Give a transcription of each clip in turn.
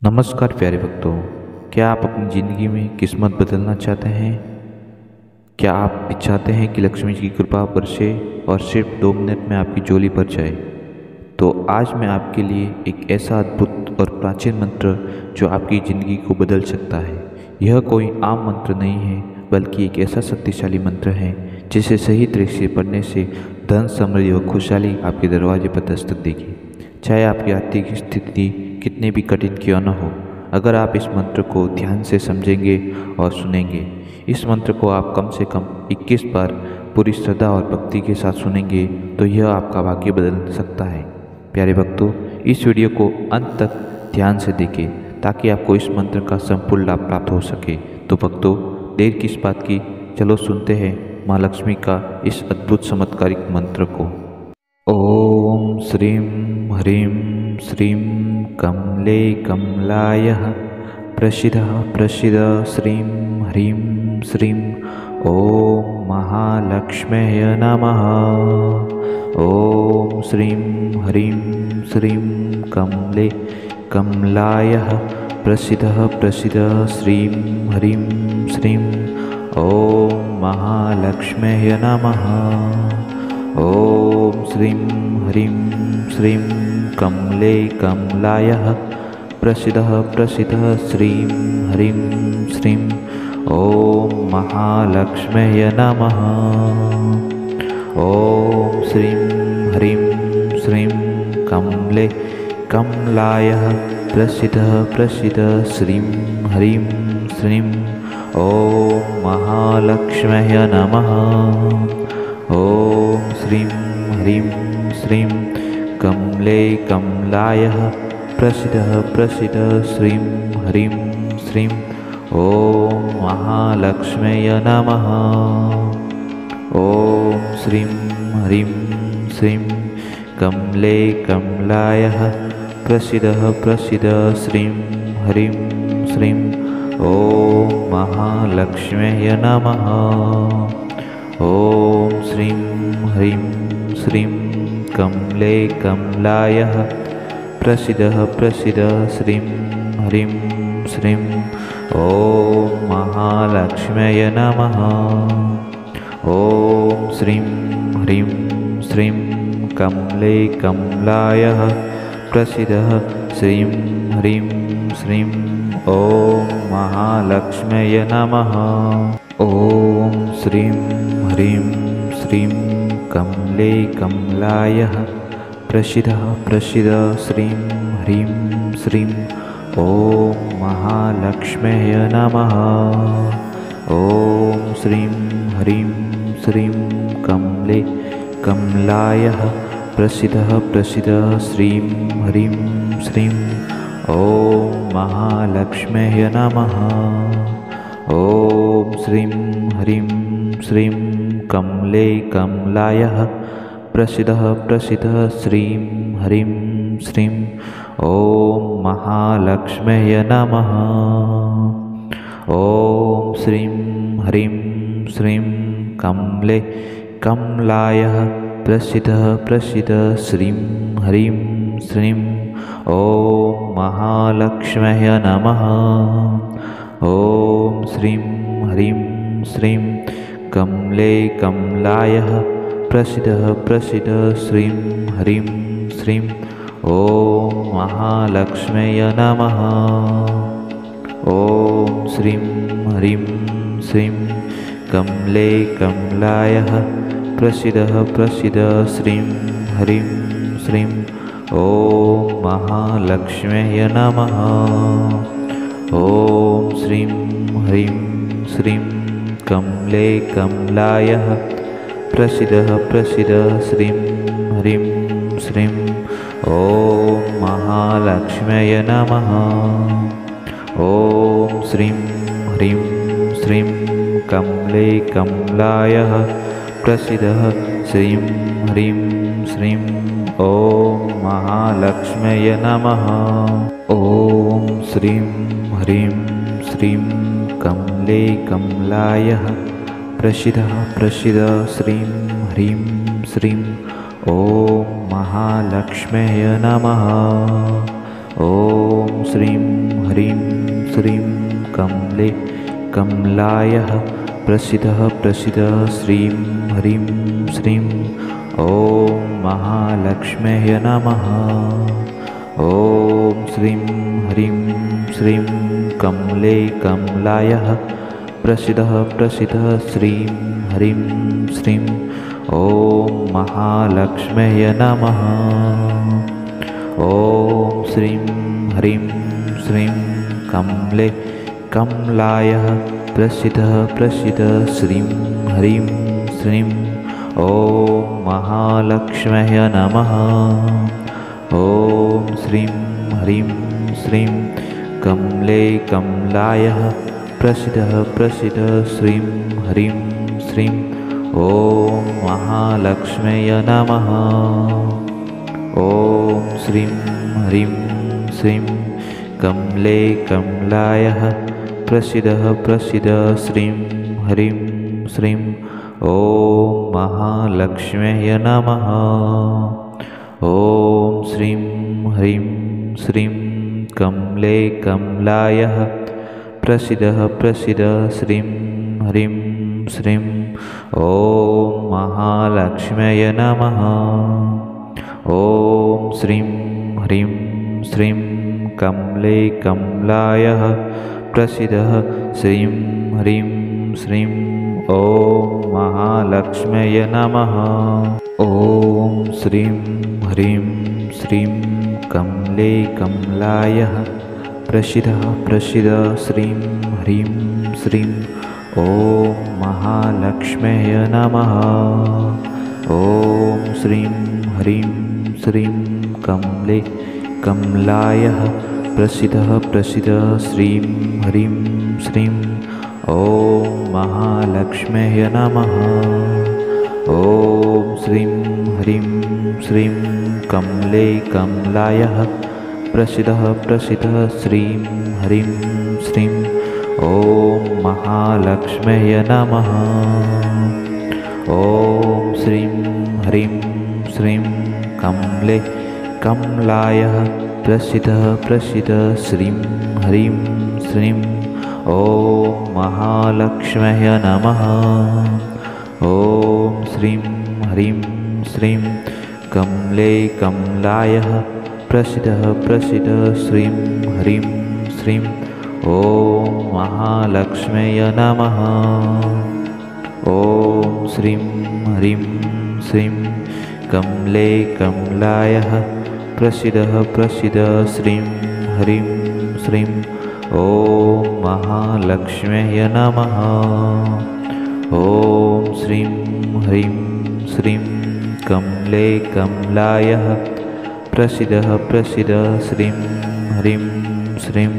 नमस्कार प्यारे भक्तों। क्या आप अपनी ज़िंदगी में किस्मत बदलना चाहते हैं? क्या आप भी चाहते हैं कि लक्ष्मी जी की कृपा बरसे और सिर्फ 2 मिनट में आपकी झोली भर जाए? तो आज मैं आपके लिए एक ऐसा अद्भुत और प्राचीन मंत्र जो आपकी ज़िंदगी को बदल सकता है। यह कोई आम मंत्र नहीं है, बल्कि एक ऐसा शक्तिशाली मंत्र है जिसे सही तरीके से पढ़ने से धन, समृद्धि और खुशहाली आपके दरवाजे पर दस्तक देगी, चाहे आपकी आर्थिक स्थिति कितनी भी कठिन क्यों न हो। अगर आप इस मंत्र को ध्यान से समझेंगे और सुनेंगे, इस मंत्र को आप कम से कम 21 बार पूरी श्रद्धा और भक्ति के साथ सुनेंगे, तो यह आपका भाग्य बदल सकता है। प्यारे भक्तों, इस वीडियो को अंत तक ध्यान से देखें ताकि आपको इस मंत्र का संपूर्ण लाभ प्राप्त हो सके। तो भक्तों, देर किस बात की, चलो सुनते हैं माँ लक्ष्मी का इस अद्भुत चमत्कारिक मंत्र को। ओम श्रीं ह्रीं श्रीं कमले कमलाय प्रसीद श्रीं ह्रीं श्रीं ओम महालक्ष्म्यै नमः। ओम श्रीं ह्रीं श्रीं कमले कमलाय प्रसीद श्रीं ह्रीं श्रीं ओम महालक्ष्म्यै नमः। ओम श्रीं ह्रीं श्रीं कमले कमलाय प्रसीद श्रीं ह्रीं श्रीं ओम महालक्ष्म्यै नमः। ओम श्रीं ह्रीं श्रीं कमले कमलाय प्रसीद श्रीं ह्रीं श्रीं ओम महालक्ष्म्यै नमः। ओम श्रीं ह्रीं श्रीं कमले कमलाय प्रसीद श्रीं ह्रीं श्रीं ओम महालक्ष्म्यै नमः। ओम श्रीं ह्रीं श्रीं कमले कमलाय प्रसीद श्रीं ह्रीं श्रीं ओम महालक्ष्म्यै नमः। ओम श्रीं ह्रीं श्रीं कमले कमलाय प्रसीद श्रीं ह्रीं श्रीं ओम महालक्ष्म्यै नमः। ओम श्रीं ह्रीं श्रीं कमले कमलाय प्रसीद श्रीं ह्रीं श्रीं ओम महालक्ष्म्यै नमः। ओम श्रीं ह्रीं श्रीं कमले कमलाय प्रसीद श्रीं ह्रीं श्रीं ओम महालक्ष्म्यै नमः। ओम श्रीं ह्रीं श्रीं कमले कमलाय प्रसीद श्रीं ह्रीं श्रीं ओम महालक्ष्म्यै नमः। ओम श्रीं ह्रीं श्रीं कमले कमलाय प्रसीद श्रीं ह्रीं श्रीं ओम महालक्ष्म्यै नमः। ओम श्रीं ह्रीं श्रीं कमले कमलाय प्रसीद श्रीं ह्रीं श्रीं ओम महालक्ष्म्यै नमः। ओम श्रीं ह्रीं श्रीं कमले कमलाय प्रसीद श्रीं ह्रीं श्रीं ओम महालक्ष्म्यै नमः। ओम श्रीं ह्रीं श्रीं कमले कमलाय प्रसीद श्रीं ह्रीं श्रीं ओम महालक्ष्म्यै नमः। ओम श्रीं ह्रीं श्रीं कमले कमलाय प्रसीद श्रीं ह्रीं श्रीं ओम महालक्ष्म्यै नमः। ओम श्रीं ह्रीं श्रीं कमले कमलाय प्रसीद श्रीं ह्रीं श्रीं ओम महालक्ष्म्यै नमः। ओम श्रीं ह्रीं श्रीं कमले कमलाय प्रसीद श्रीं ह्रीं श्रीं ओम महालक्ष्म्यै नमः। ओम श्रीं ह्रीं श्रीं कमले कमलायः प्रसीदः प्रसीदः श्रीं ह्रीं श्रीं ॐ महालक्ष्म्यै नमः। ॐ श्रीं ह्रीं श्रीं कमले कमलायः प्रसीदः प्रसीदः श्रीं ह्रीं श्रीं ॐ महालक्ष्म्यै नमः। ॐ श्रीं ह्रीं श्रीं कमले कमलायः प्रसीदः प्रसीदः श्रीं ह्रीं श्रीं ॐ महालक्ष्म्यै नमः। ॐ श्रीं ह्रीं श्रीं कमले कमलायः प्रसीदः प्रसीदः श्रीं ह्रीं श्रीं ॐ महालक्ष्म्यै नमः। ॐ श्रीं ह्रीं श्रीं कमले कमलायः प्रसीदः प्रसीदः श्रीं ह्रीं श्रीं ॐ महालक्ष्म्यै नमः। ॐ श्रीं ह्रीं श्रीं कमले कमलायः प्रसीदः प्रसीदः श्रीं ह्रीं श्रीं ॐ महालक्ष्म्यै नमः। ॐ श्रीं ह्रीं श्रीं कमले कमलायः प्रसीदः श्रीं ह्रीं श्रीं ॐ महालक्ष्म्यै नमः। ॐ श्रीं ह्रीं श्रीं कमले कमलायः प्रसीदः प्रसीदः श्रीं ह्रीं श्रीं ॐ महालक्ष्म्यै नमः। ॐ श्रीं ह्रीं श्रीं कमले कमलायः प्रसीदः प्रसीदः श्रीं ह्रीं श्रीं ॐ महालक्ष्म्यै नमः। ॐ श्रीं ह्रीं श्रीं कमले कमलायः प्रसीदः प्रसीदः श्रीं ह्रीं श्रीं ॐ महालक्ष्म्यै नमः। ॐ श्रीं ह्रीं श्रीं कमले कमलायः प्रसीदः प्रसीदः श्रीं ह्रीं श्रीं ॐ महालक्ष्म्यै नमः। ॐ श्रीं ह्रीं श्रीं कमले कमलायः प्रसीदः प्रसीदः श्रीं ह्रीं श्रीं ॐ महालक्ष्म्यै नमः। ॐ श्रीं ह्रीं श्रीं कमले कमलायः प्रसीदः प्रसीदः श्रीं ह्रीं श्रीं ॐ महालक्ष्म्यै नमः। ॐ श्रीं ह्रीं श्रीं कमले कमलायः प्रसीदः प्रसीदः श्रीं ह्रीं श्रीं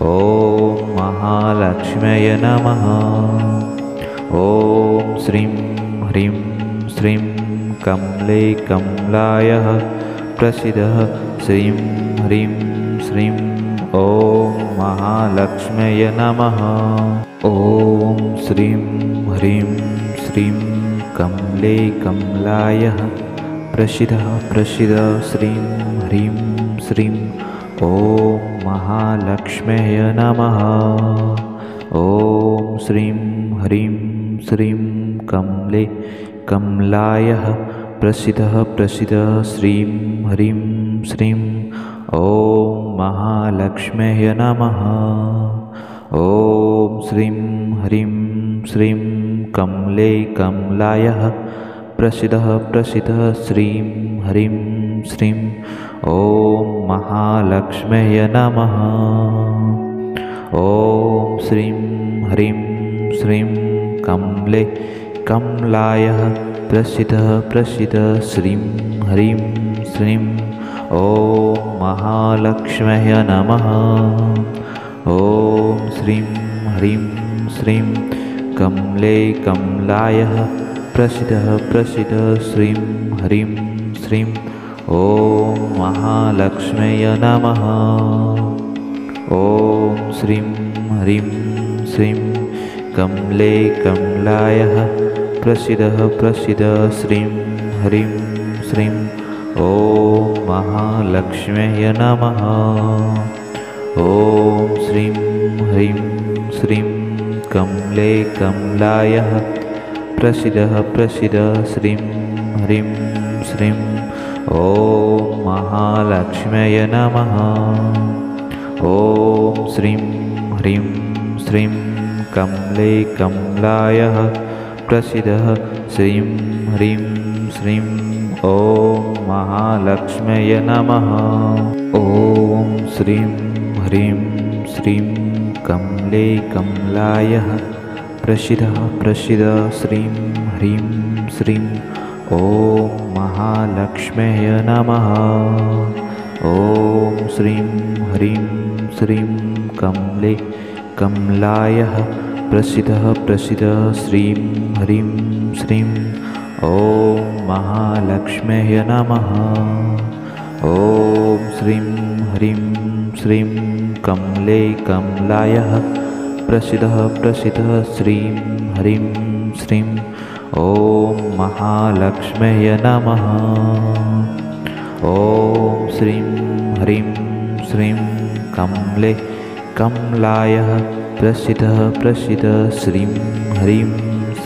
ॐ महालक्ष्म्यै नमः। ॐ श्रीं ह्रीं श्रीं कमले कमलायः प्रसीदः श्रीं ह्रीं श्रीं ॐ महालक्ष्म्यै नमः। ॐ श्रीं ह्रीं श्रीं कमले कमलायः प्रसीदः प्रसीदः श्रीं ह्रीं श्रीं ॐ महालक्ष्म्यै नमः। ॐ श्रीं ह्रीं श्रीं कमले कमलायः प्रसीदः प्रसीदः श्रीं ह्रीं श्रीं ॐ महालक्ष्म्यै नमः। ॐ श्रीं ह्रीं श्रीं कमले कमलायः प्रसीदः प्रसीदः श्रीं ह्रीं श्रीं ॐ महालक्ष्म्यै नमः। ॐ श्रीं ह्रीं श्रीं कमले कमलायः प्रसीदः प्रसीदः श्रीं ह्रीं श्रीं ॐ महालक्ष्म्यै नमः। ॐ श्रीं ह्रीं श्रीं कमले कमलायः प्रसीदः प्रसीदः श्रीं ह्रीं श्रीं ॐ महालक्ष्म्यै नमः। ॐ श्रीं ह्रीं श्रीं कमले कमलायः प्रसीदः प्रसीदः श्रीं ह्रीं श्रीं ॐ महालक्ष्म्यै नमः। ॐ श्रीं कमले कमलायः प्रसीद प्रसीद श्रीं ह्रीं श्रीं ॐ महालक्ष्म्यै नमः। ॐ श्रीं ह्रीं श्रीं कमले कमलायः प्रसीद श्रीं ह्रीं श्रीं ॐ महालक्ष्म्यै नमः। ॐ श्रीं ह्रीं श्रीं कमले कमलायः प्रसीद प्रसीद श्रीं ह्रीं श्रीं ॐ महालक्ष्म्यै नमः। ॐ श्रीं ह्रीं श्रीं कमले कमलायः प्रसीद प्रसीद श्रीं ह्रीं श्रीं ॐ महालक्ष्म्यै नमः। ॐ श्रीं ह्रीं श्रीं कमले कमलायः प्रसीद प्रसीद श्रीं ह्रीं श्रीं ॐ महालक्ष्म्यै नमः। ॐ श्रीं ह्रीं श्रीं कमले कमलायः प्रसीद प्रसीद श्रीं ह्रीं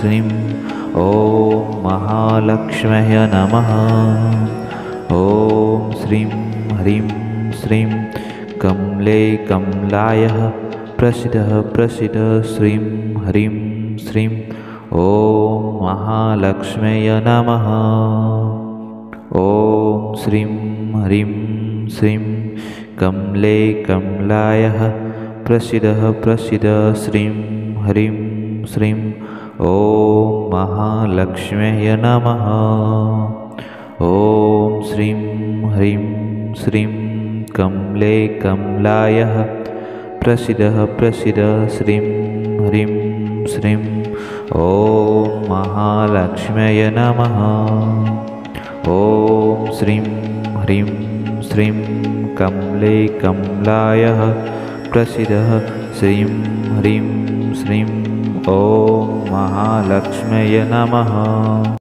श्रीं ॐ महालक्ष्म्यै नमः। ॐ श्रीं ह्रीं श्रीं कमले कमलायः प्रसीद प्रसीद श्रीं ह्रीं श्रीं ॐ महालक्ष्म्यै नमः। ॐ श्रीं ह्रीं श्रीं कमले कमलायः प्रसीद प्रसीद श्रीं ह्रीं श्रीं ॐ महालक्ष्म्यै नमः। ॐ श्रीं ह्रीं श्रीं कमले कमलायः प्रसीद प्रसीद श्रीं ह्रीं श्रीं ॐ महालक्ष्म्यै नमः। ॐ श्रीं ह्रीं श्रीं कमले कमलायः प्रसीद श्रीं ह्रीं श्रीं ॐ महालक्ष्म्यै नमः।